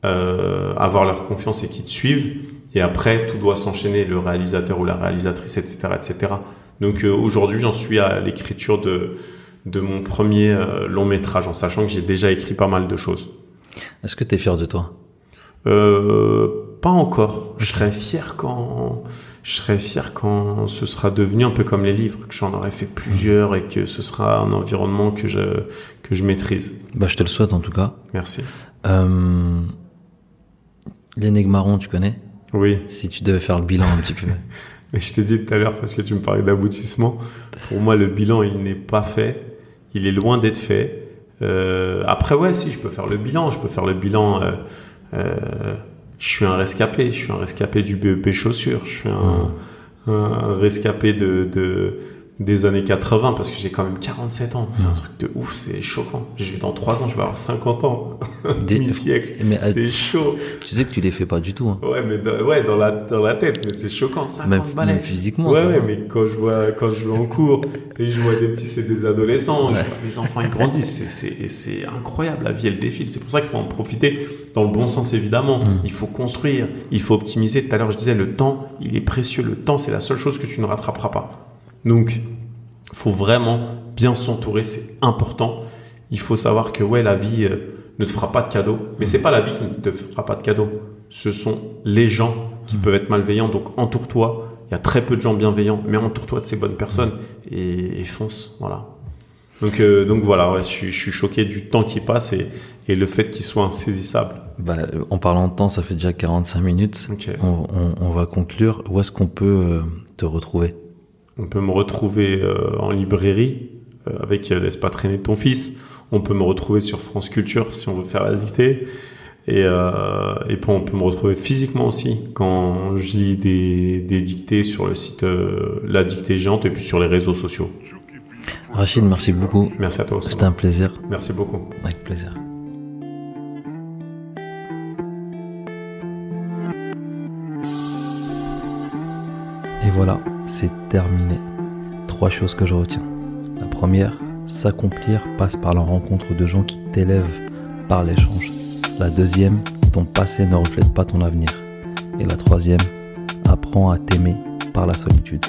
avoir leur confiance et qu'ils te suivent. Et après, tout doit s'enchaîner, le réalisateur ou la réalisatrice, etc., etc. Donc aujourd'hui, j'en suis à l'écriture de mon premier long métrage, en sachant que j'ai déjà écrit pas mal de choses. Est-ce que tu es fier de toi? Pas encore. Je serais fier quand ce sera devenu un peu comme les livres, que j'en aurai fait plusieurs et que ce sera un environnement que je maîtrise. Je te le souhaite en tout cas. Merci. L'énigme marron, tu connais? Oui. Si tu devais faire le bilan un petit peu. Mais je te dis tout à l'heure, parce que tu me parlais d'aboutissement, pour moi le bilan il n'est pas fait, il est loin d'être fait. Après si je peux faire le bilan, je suis un rescapé du BEP chaussures, je suis un rescapé des années 80 parce que j'ai quand même 47 ans. C'est un truc de ouf, c'est choquant. Dans 3 ans, je vais avoir 50 ans. Demi-siècle. C'est chaud. Tu sais que tu les fais pas du tout. Hein. Ouais, mais dans la tête, mais c'est choquant. 50 balais. Même physiquement. Ouais, mais quand je vais en cours et je vois des adolescents, je vois les enfants ils grandissent. C'est incroyable. La vie, elle défile. C'est pour ça qu'il faut en profiter dans le bon sens, évidemment. Il faut construire, il faut optimiser. Tout à l'heure, je disais, le temps, il est précieux. Le temps, c'est la seule chose que tu ne rattraperas pas. Donc, faut vraiment bien s'entourer, c'est important. Il faut savoir que la vie, ne te fera pas de cadeau. Mais c'est pas la vie qui ne te fera pas de cadeau. Ce sont les gens qui peuvent être malveillants. Donc entoure-toi. Il y a très peu de gens bienveillants, mais entoure-toi de ces bonnes personnes et fonce. Voilà. Donc voilà, ouais, je suis choqué du temps qui passe et le fait qu'il soit insaisissable. En parlant de temps, ça fait déjà 45 minutes. Okay. On va conclure. Où est-ce qu'on peut te retrouver ? On peut me retrouver en librairie avec Laisse pas traîner ton fils. On peut me retrouver sur France Culture si on veut faire la dictée. Et puis on peut me retrouver physiquement aussi quand je lis des dictées sur le site La Dictée Géante et puis sur les réseaux sociaux. Rachid, merci beaucoup. Merci à toi aussi. C'était un plaisir. Merci beaucoup. Avec plaisir. Et voilà, c'est terminé. 3 choses que je retiens. La première, s'accomplir passe par la rencontre de gens qui t'élèvent par l'échange. La deuxième, ton passé ne reflète pas ton avenir. Et la troisième, apprends à t'aimer par la solitude.